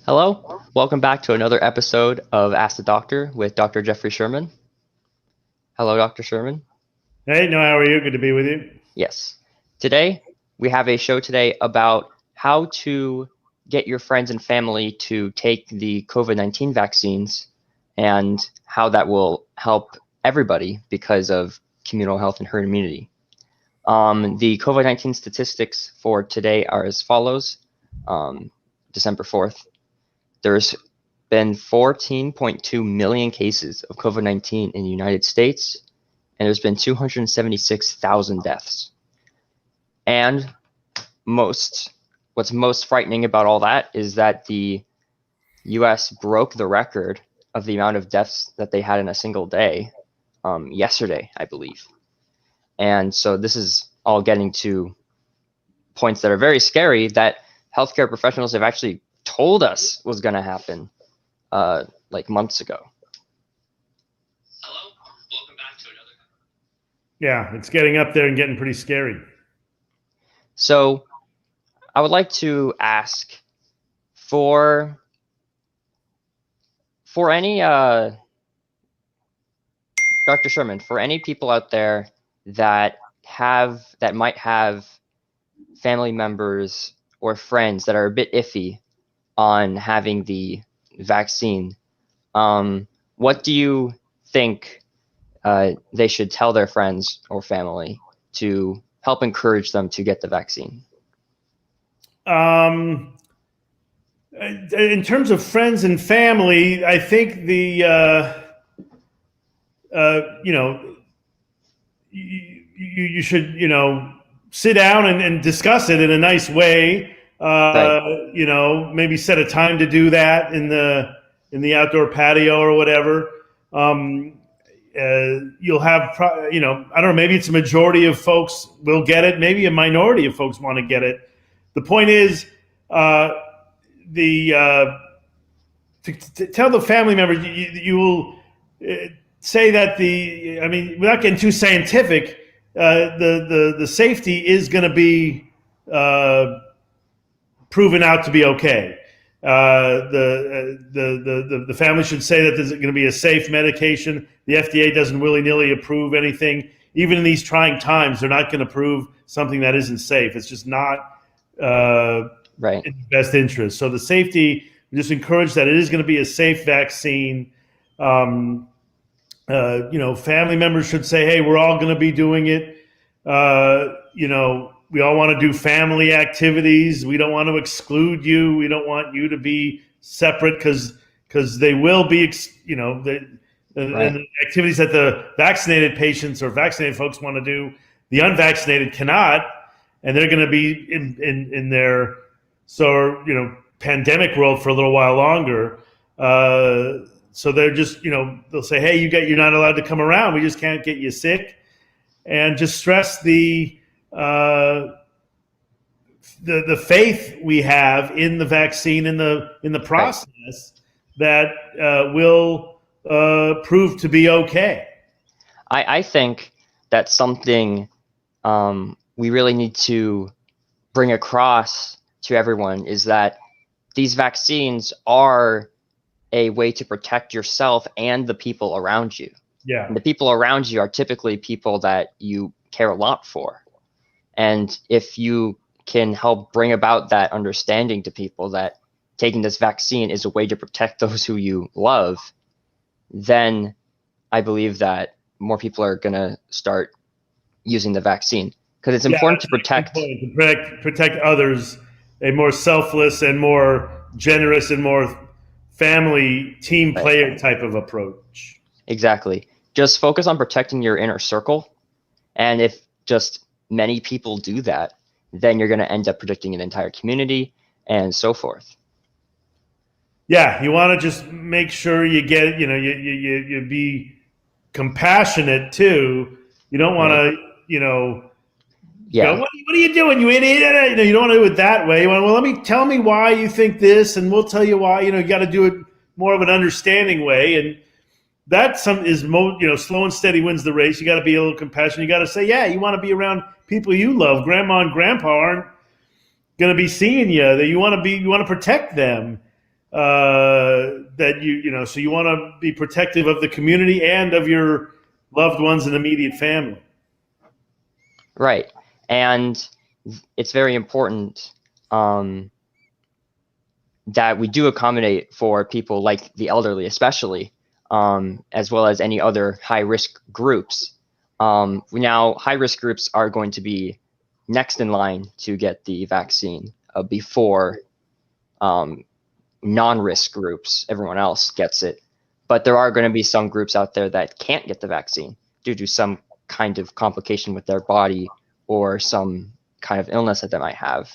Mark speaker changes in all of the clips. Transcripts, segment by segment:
Speaker 1: Hello, welcome back to another episode of Ask the Doctor with Dr. Jeffrey Sherman. Hello, Dr. Sherman.
Speaker 2: Hey, no, how are you? Good to be with you.
Speaker 1: Yes. Today, we have a show today about how to get your friends and family to take the COVID-19 vaccines and how that will help everybody because of communal health and herd immunity. The COVID-19 statistics for today are as follows. December 4th, there's been 14.2 million cases of COVID-19 in the United States, and there's been 276,000 deaths. And what's most frightening about all that is that the US broke the record of the amount of deaths that they had in a single day yesterday, I believe. And so this is all getting to points that are very scary that healthcare professionals have actually told us was going to happen like months ago. Hello, welcome back to another.
Speaker 2: Yeah, it's getting up there and getting pretty scary.
Speaker 1: So I would like to ask for any Dr. Sherman, for any people out there that might have family members or friends that are a bit iffy on having the vaccine, what do you think they should tell their friends or family to help encourage them to get the vaccine?
Speaker 2: In terms of friends and family, I think you should, sit down and discuss it in a nice way.
Speaker 1: Right.
Speaker 2: Maybe set a time to do that in the outdoor patio or whatever. You'll have, I don't know, maybe it's a majority of folks will get it. Maybe a minority of folks want to get it. The point is, to tell the family members, you will say that without getting too scientific, the safety is going to be proven out to be okay. The family should say that there's going to be a safe medication. The FDA doesn't willy-nilly approve anything. Even in these trying times, they're not going to approve something that isn't safe. It's just not
Speaker 1: right
Speaker 2: in the best interest. So the safety, we just encourage that it is going to be a safe vaccine. Family members should say, hey, we're all going to be doing it. We all want to do family activities. We don't want to exclude you. We don't want you to be separate because they will be, the activities that the vaccinated patients or vaccinated folks want to do, the unvaccinated cannot, and they're going to be in their pandemic world for a little while longer. So they're just, they'll say, hey, you're not allowed to come around. We just can't get you sick, and just stress the faith we have in the vaccine in the process that will prove to be okay.
Speaker 1: I think that's something we really need to bring across to everyone, is that these vaccines are a way to protect yourself and the people around you.
Speaker 2: Yeah.
Speaker 1: And the people around you are typically people that you care a lot for. And if you can help bring about that understanding to people that taking this vaccine is a way to protect those who you love, then I believe that more people are going to start using the vaccine, because it's important to protect
Speaker 2: others, a more selfless and more generous and more family team player type of approach.
Speaker 1: Exactly. Just focus on protecting your inner circle. And if just many people do that, then you're going to end up protecting an entire community and so forth.
Speaker 2: Yeah, you want to just make sure you get, you be compassionate too. You don't want to, go, what are you doing, you idiot? You don't want to do it that way. You want, well, tell me why you think this, and we'll tell you why. You got to do it more of an understanding way, and that slow and steady wins the race. You got to be a little compassionate. You got to say, yeah, you want to be around people you love. Grandma and grandpa aren't going to be seeing you. That you want to protect them. that so you want to be protective of the community and of your loved ones and immediate family.
Speaker 1: Right. And it's very important that we do accommodate for people like the elderly, especially, as well as any other high-risk groups. Now, high-risk groups are going to be next in line to get the vaccine before non-risk groups. Everyone else gets it. But there are going to be some groups out there that can't get the vaccine due to some kind of complication with their body or some kind of illness that they might have.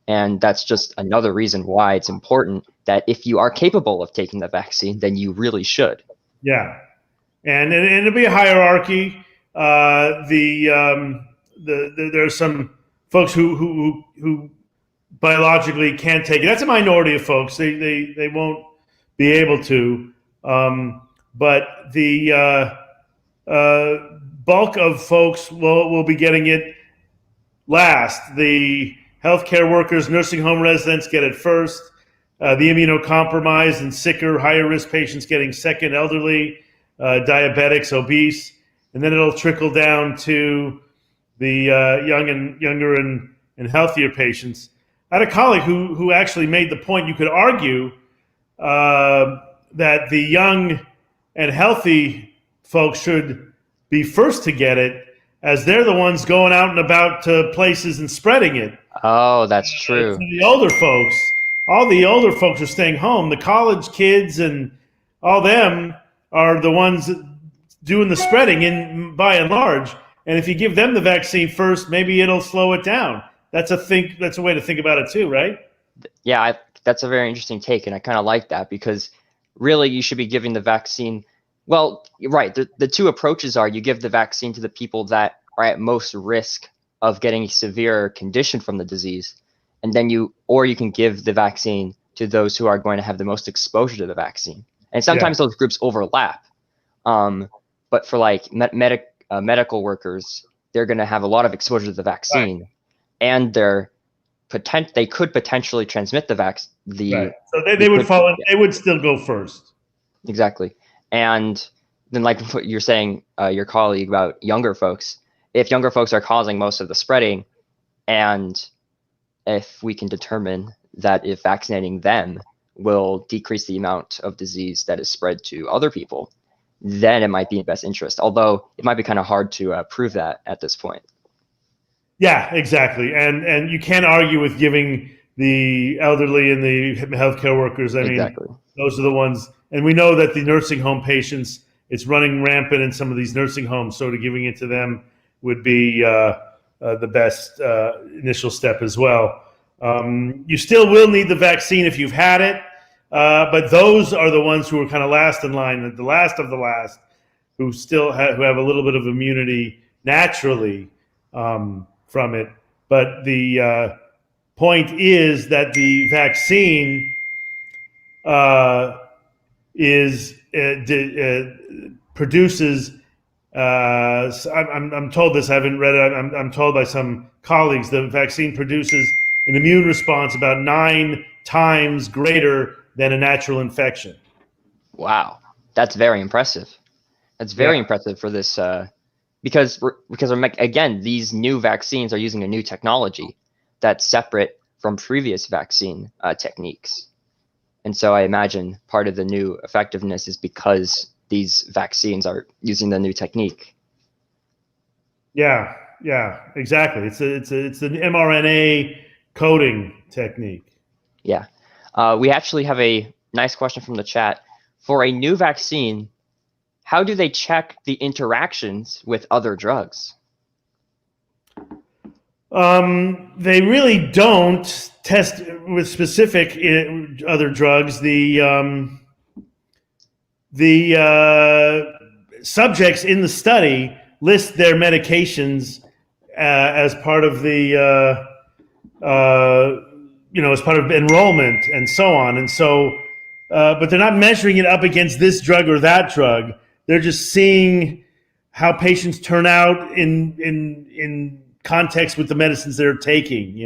Speaker 1: And that's just another reason why it's important that if you are capable of taking the vaccine, then you really should.
Speaker 2: Yeah. And it'll be a hierarchy. There's some folks who biologically can't take it. That's a minority of folks. They won't be able to. But the bulk of folks will be getting it last. The healthcare workers, nursing home residents get it first. The immunocompromised and sicker, higher risk patients getting second, elderly, diabetics, obese, and then it'll trickle down to the younger and healthier patients. I had a colleague who actually made the point you could argue that the young and healthy folks should be first to get it, as they're the ones going out and about to places and spreading it.
Speaker 1: Oh, that's true.
Speaker 2: The older folks, all the older folks are staying home. The college kids and all them are the ones doing the spreading by and large. And if you give them the vaccine first, maybe it'll slow it down. That's a way to think about it too, right?
Speaker 1: Yeah, that's a very interesting take, and I kind of like that, because really you should be giving the vaccine. Well, right. The two approaches are you give the vaccine to the people that are at most risk of getting a severe condition from the disease, and then you can give the vaccine to those who are going to have the most exposure to the vaccine. And sometimes those groups overlap. But for like medical workers, they're going to have a lot of exposure to the vaccine, right. And they could potentially transmit the vaccine.
Speaker 2: Right. So they would fall. They would still go first.
Speaker 1: Exactly. And then, like what you're saying, your colleague about younger folks, if younger folks are causing most of the spreading, and if we can determine that if vaccinating them will decrease the amount of disease that is spread to other people, then it might be in best interest. Although it might be kind of hard to prove that at this point.
Speaker 2: Yeah, exactly. And you can't argue with giving the elderly and the healthcare workers. I mean, those are the ones. And we know that the nursing home patients, it's running rampant in some of these nursing homes. So giving it to them would be the best initial step as well. You still will need the vaccine if you've had it. But those are the ones who are kind of last in line, the last of the last, who still who have a little bit of immunity naturally from it. But the point is that the vaccine produces. I'm told this. I haven't read it. I'm told by some colleagues the vaccine produces an immune response about 9 times greater than a natural infection.
Speaker 1: Wow, that's very impressive. That's very impressive for this, because again, these new vaccines are using a new technology that's separate from previous vaccine techniques, and so I imagine part of the new effectiveness is because these vaccines are using the new technique.
Speaker 2: Yeah, exactly. It's an mRNA coding technique.
Speaker 1: Yeah. We actually have a nice question from the chat. For a new vaccine, how do they check the interactions with other drugs?
Speaker 2: They really don't test with specific other drugs. The subjects in the study list their medications as part of the as part of enrollment and so on. And so, but they're not measuring it up against this drug or that drug. They're just seeing how patients turn out in context with the medicines they're taking,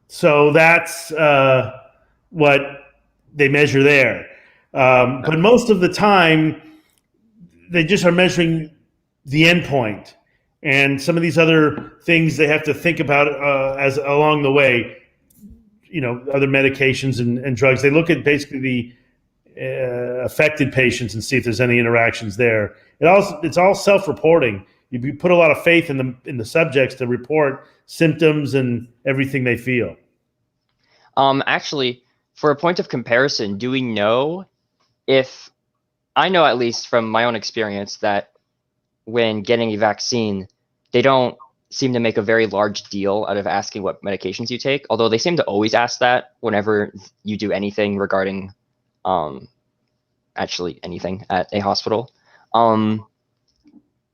Speaker 2: So that's what they measure there. But most of the time, they just are measuring the endpoint and some of these other things they have to think about as along the way. Other medications and drugs. They look at basically the affected patients and see if there's any interactions there. It's all self-reporting. You put a lot of faith in the subjects to report symptoms and everything they feel.
Speaker 1: Actually, for a point of comparison, do we know if, I know at least from my own experience that when getting a vaccine, they don't seem to make a very large deal out of asking what medications you take, although they seem to always ask that whenever you do anything regarding actually anything at a hospital.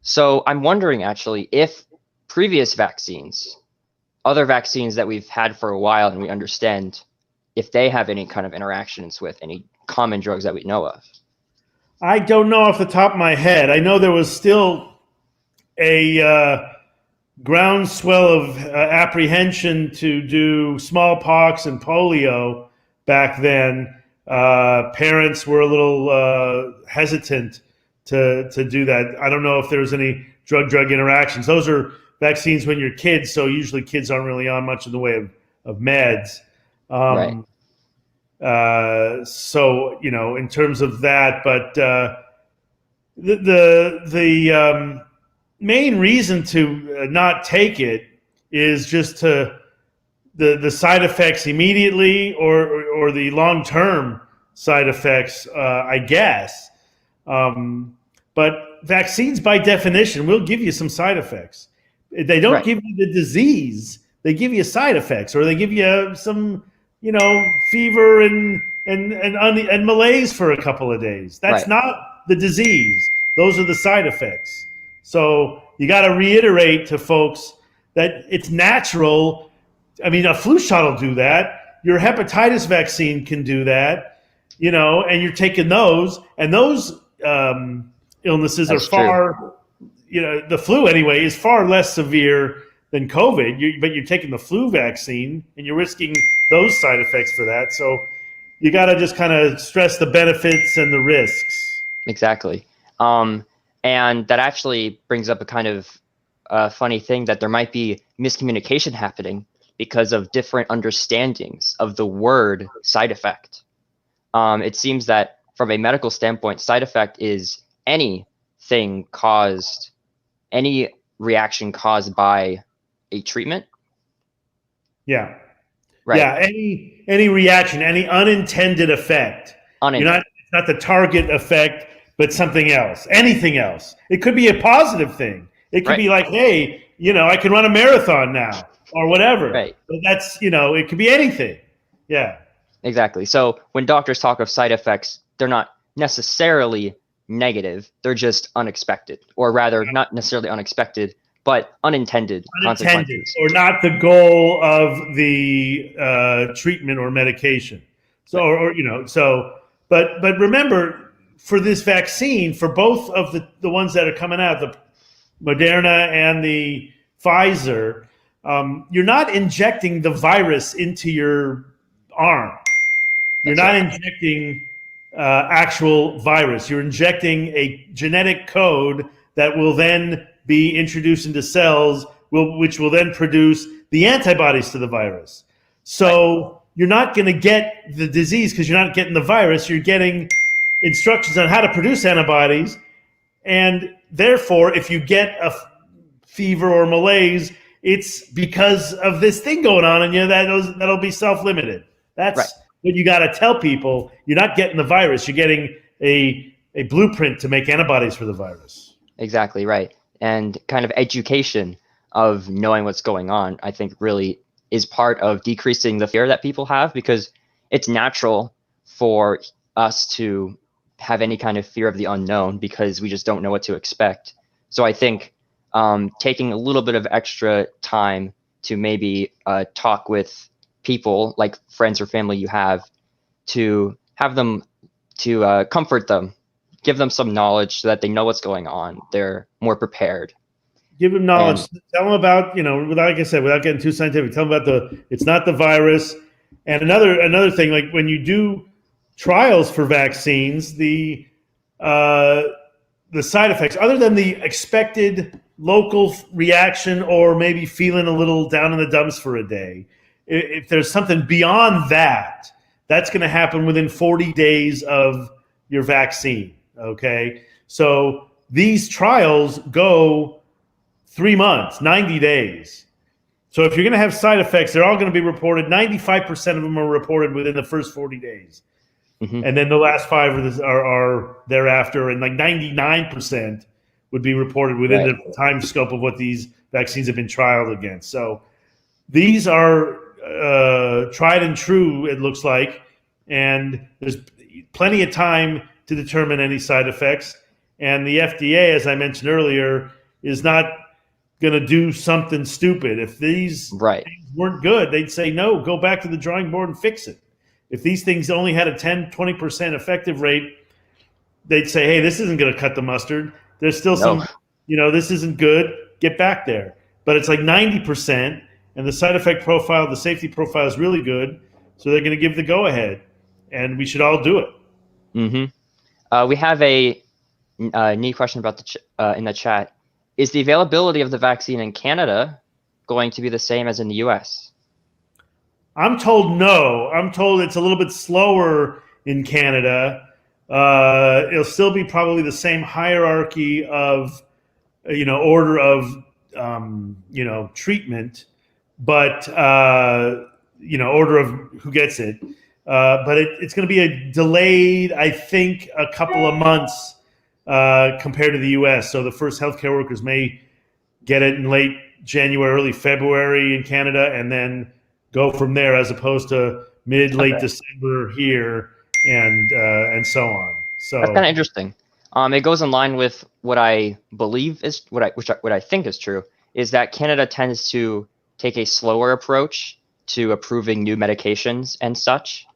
Speaker 1: So I'm wondering actually if previous vaccines, other vaccines that we've had for a while and we understand, if they have any kind of interactions with any common drugs that we know of.
Speaker 2: I don't know off the top of my head. I know there was still a groundswell of apprehension to do smallpox and polio back then. Parents were a little hesitant to do that. I don't know if there was any drug interactions. Those are vaccines when you're kids, so usually kids aren't really on much in the way of meds.
Speaker 1: Right.
Speaker 2: So in terms of that, but the main reason to not take it is just to the side effects immediately or the long-term side effects, I guess. But vaccines by definition will give you some side effects. They don't give you the disease. They give you side effects, or they give you some, fever and malaise for a couple of days. That's not the disease. Those are the side effects. So you got to reiterate to folks that it's natural. I mean, a flu shot will do that. Your hepatitis vaccine can do that, and you're taking those. And those illnesses are far, the flu anyway is far less severe than COVID. But you're taking the flu vaccine and you're risking those side effects for that. So you got to just kind of stress the benefits and the risks.
Speaker 1: Exactly. And that actually brings up a kind of funny thing that there might be miscommunication happening because of different understandings of the word side effect. It seems that from a medical standpoint, side effect is any reaction caused by a treatment.
Speaker 2: Yeah. Right. Yeah. Any reaction, any unintended effect. It's not the target effect, but something else, anything else. It could be a positive thing. It could be like, hey, I can run a marathon now or whatever.
Speaker 1: Right.
Speaker 2: But that's, it could be anything. Yeah.
Speaker 1: Exactly. So when doctors talk of side effects, they're not necessarily negative. They're just unexpected, or rather not necessarily unexpected, but unintended consequences.
Speaker 2: Or not the goal of the treatment or medication. So, but remember, for this vaccine, for both of the ones that are coming out, the Moderna and the Pfizer, you're not injecting the virus into your arm. You're not injecting actual virus. You're injecting a genetic code that will then be introduced into cells, which will then produce the antibodies to the virus. So you're not going to get the disease because you're not getting the virus. You're getting instructions on how to produce antibodies. And therefore, if you get a fever or malaise, it's because of this thing going on, and that'll be self-limited. That's what you got to tell people. You're not getting the virus. You're getting a blueprint to make antibodies for the virus.
Speaker 1: Exactly right. And kind of education of knowing what's going on, I think, really is part of decreasing the fear that people have, because it's natural for us to have any kind of fear of the unknown because we just don't know what to expect. So I think taking a little bit of extra time to maybe talk with people like friends or family you have, to have them, to comfort them, give them some knowledge so that they know what's going on. They're more prepared.
Speaker 2: Give them knowledge. Tell them about, like I said, without getting too scientific, tell them about it's not the virus. And another thing, like when you do trials for vaccines, uh, the side effects, other than the expected local reaction or maybe feeling a little down in the dumps for a day, if there's something beyond that, that's going to happen within 40 days of your vaccine. Okay. So these trials go 3 months, 90 days. So if you're going to have side effects, they're all going to be reported. 95% of them are reported within the first 40 days.
Speaker 1: Mm-hmm.
Speaker 2: And then the last five are thereafter, and like 99% would be reported within
Speaker 1: Right.
Speaker 2: the time scope of what these vaccines have been trialed against. So these are tried and true, it looks like, and there's plenty of time to determine any side effects. And the FDA, as I mentioned earlier, is not going to do something stupid. If these
Speaker 1: Right.
Speaker 2: things weren't good, they'd say, no, go back to the drawing board and fix it. If these things only had a 10, 20% effective rate, they'd say, hey, this isn't going to cut the mustard. There's still
Speaker 1: No.
Speaker 2: some, this isn't good. Get back there. But it's like 90%, and the side effect profile, the safety profile is really good. So they're going to give the go ahead, and we should all do it.
Speaker 1: Mm-hmm. We have a neat question about in the chat. Is the availability of the vaccine in Canada going to be the same as in the US?
Speaker 2: I'm told no. I'm told it's a little bit slower in Canada. It'll still be probably the same hierarchy of, order of, treatment, but, order of who gets it. But it's going to be a delayed, I think, a couple of months compared to the U.S. So the first healthcare workers may get it in late January, early February in Canada, and then go from there, as opposed to late December here, and so on. So
Speaker 1: that's kind of interesting. It goes in line with what I believe is what I think is true, is that Canada tends to take a slower approach to approving new medications and such.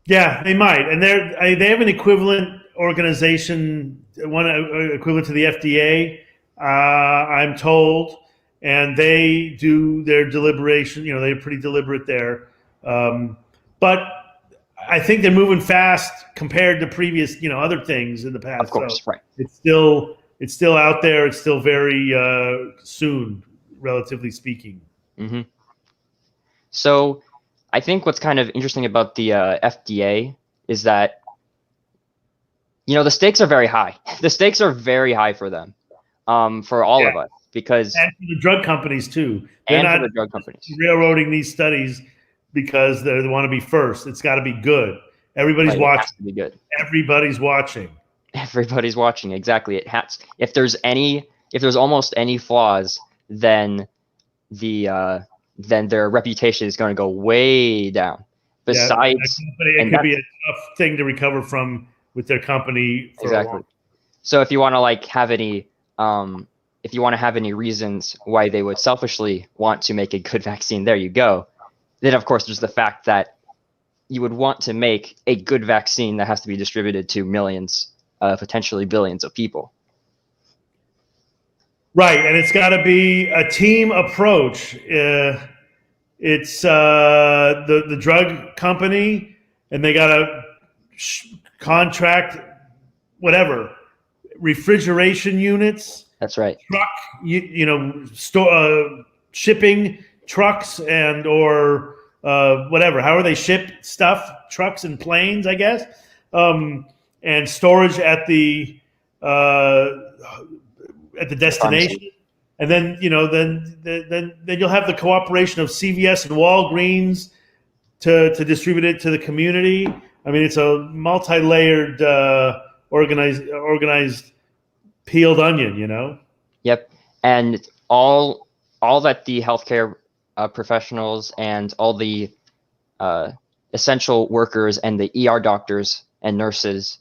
Speaker 2: Yeah, they might, and they have an equivalent organization, one equivalent to the FDA, I'm told, and they do their deliberation. They're pretty deliberate there, but I think they're moving fast compared to previous, other things in the past.
Speaker 1: Of course,
Speaker 2: so
Speaker 1: right.
Speaker 2: It's still out there. It's still very soon, relatively speaking.
Speaker 1: Mm-hmm. So I think what's kind of interesting about the FDA is that, the stakes are very high. The stakes are very high for them, for all of us, because
Speaker 2: and for the drug companies too.
Speaker 1: They're not for the drug companies
Speaker 2: railroading these studies because they want to be first. It's got to be good. Everybody's watching. It has
Speaker 1: to be good.
Speaker 2: Everybody's watching.
Speaker 1: Everybody's watching. Exactly. It has. If there's almost any flaws, then then their reputation is going to go way down. Besides,
Speaker 2: it could be a tough thing to recover from with their company.
Speaker 1: Exactly. So if you want to have any, if you want to have any reasons why they would selfishly want to make a good vaccine, there you go. Then of course there's the fact that you would want to make a good vaccine that has to be distributed to millions, potentially billions of people.
Speaker 2: Right, and it's got to be a team approach. It's the drug company, and they got to contract whatever refrigeration units.
Speaker 1: That's right.
Speaker 2: Truck, store shipping trucks or whatever. How are they ship stuff? Trucks and planes, I guess, and storage at the destination. And then then you'll have the cooperation of CVS and Walgreens to distribute it to the community. I mean, it's a multi-layered, organized, peeled onion.
Speaker 1: Yep, and all that the healthcare professionals and all the essential workers and the ER doctors and nurses,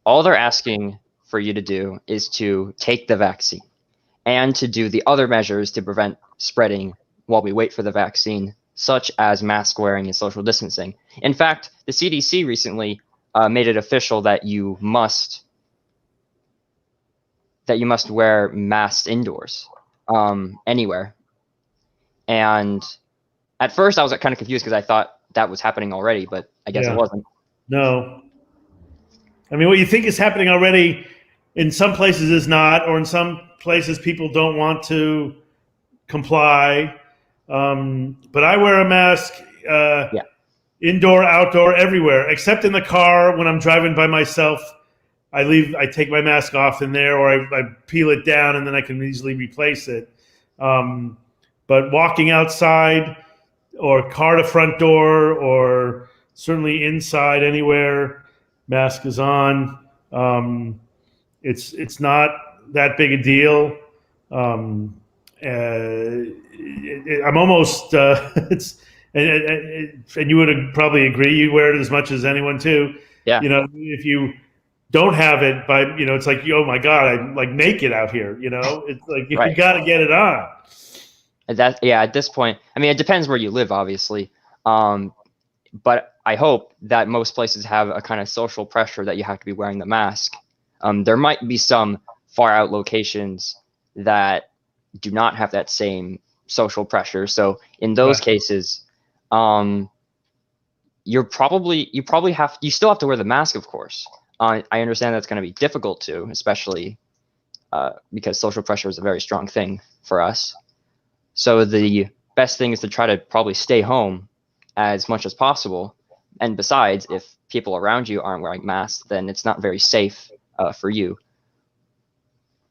Speaker 1: all they're asking for you to do is to take the vaccine and to do the other measures to prevent spreading while we wait for the vaccine, such as mask wearing and social distancing. In fact, the CDC recently made it official that you must wear masks indoors, anywhere. And At first, I was kind of confused because I thought that was happening already, but I guess it wasn't.
Speaker 2: No. I mean, what you think is happening already in some places is not, or in some places people don't want to comply. But I wear a mask
Speaker 1: Yeah.
Speaker 2: indoor, outdoor, everywhere, except in the car when I'm driving by myself. I take my mask off in there, or I peel it down, and then I can easily replace it. But walking outside, or car to front door, or certainly inside anywhere, mask is on. It's not that big a deal. Um, I'm almost it's and you would probably agree. You wear it as much as anyone too.
Speaker 1: Yeah.
Speaker 2: You know, if you don't have it, it's like, oh my god, I'm like naked out here. You know, it's like you
Speaker 1: Right.
Speaker 2: got to get it on.
Speaker 1: At this point, I mean, it depends where you live, obviously. But I hope that most places have a kind of social pressure that you have to be wearing the mask. There might be some far out locations that do not have that same social pressure. So in those cases, you still have to wear the mask, of course. I understand that's going to be difficult too, especially because social pressure is a very strong thing for us. So the best thing is to try to probably stay home as much as possible. And besides, if people around you aren't wearing masks, then it's not very safe for you.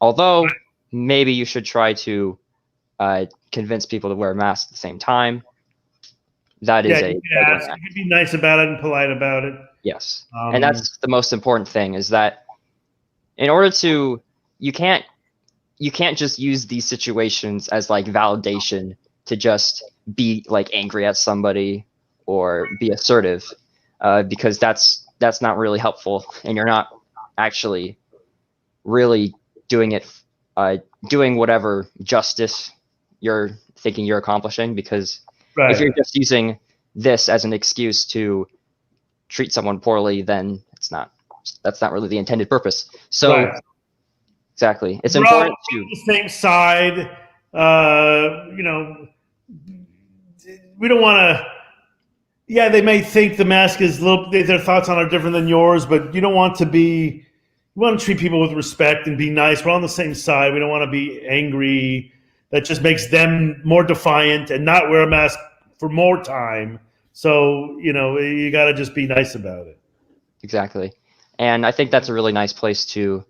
Speaker 1: Although maybe you should try to convince people to wear masks at the same time. That is
Speaker 2: you could be nice about it and polite about it.
Speaker 1: Yes, and that's the most important thing, is that in order to, you can't just use these situations as like validation to just be like angry at somebody or be assertive, because that's not really helpful, and you're not actually really doing whatever justice you're thinking you're accomplishing, because if you're just using this as an excuse to treat someone poorly, then that's not really the intended purpose. So exactly, it's important to
Speaker 2: the same side. We don't want to. Yeah, they may think the mask is their thoughts on it are different than yours, but you don't want to be. You want to treat people with respect and be nice. We're on the same side. We don't want to be angry. That just makes them more defiant and not wear a mask for more time. So, you got to just be nice about it.
Speaker 1: Exactly. And I think that's a really nice place to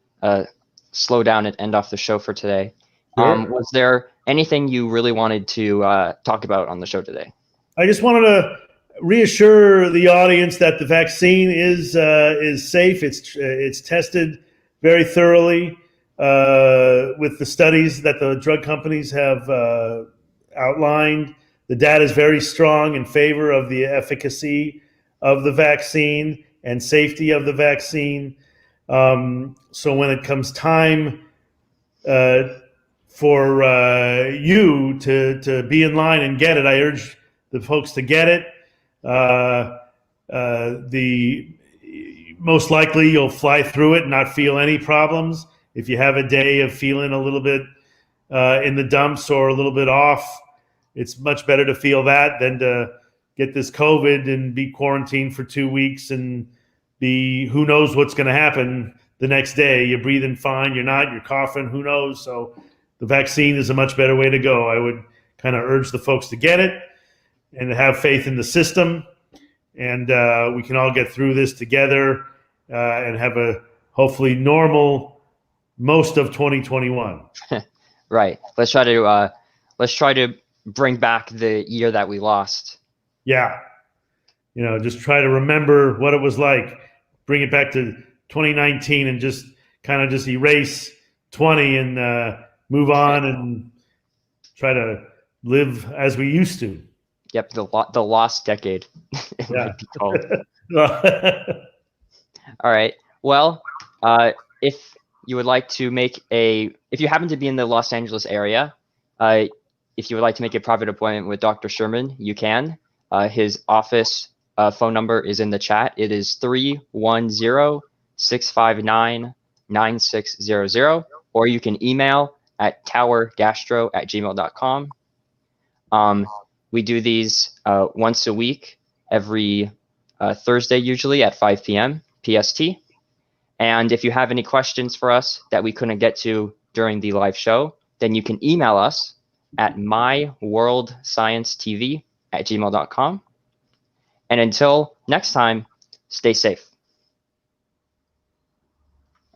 Speaker 1: slow down and end off the show for today. Sure. Was there anything you really wanted to talk about on the show today?
Speaker 2: I just wanted to reassure the audience that the vaccine is safe. It's tested very thoroughly with the studies that the drug companies have outlined. The data is very strong in favor of the efficacy of the vaccine and safety of the vaccine. So when it comes time for you to be in line and get it, I urge the folks to get it. The most likely you'll fly through it and not feel any problems. If you have a day of feeling a little bit in the dumps or a little bit off, it's much better to feel that than to get this COVID and be quarantined for 2 weeks and who knows what's going to happen the next day. You're breathing fine, you're coughing, who knows? So the vaccine is a much better way to go. I would kind of urge the folks to get it and to have faith in the system. And we can all get through this together and have a hopefully normal most of 2021.
Speaker 1: Right. Let's try to bring back the year that we lost.
Speaker 2: Yeah. Just try to remember what it was like. Bring it back to 2019 and just erase 20 and move on and try to live as we used to.
Speaker 1: Yep, the lost decade. It might be called. All right. Well, if you would like to if you happen to be in the Los Angeles area, if you would like to make a private appointment with Dr. Sherman, you can. His office phone number is in the chat. It is 310-659-9600, or you can email at towergastro@gmail.com. We do these once a week, every Thursday, usually at 5 p.m. PST. And if you have any questions for us that we couldn't get to during the live show, then you can email us at myworldsciencetv@gmail.com. And until next time, stay safe.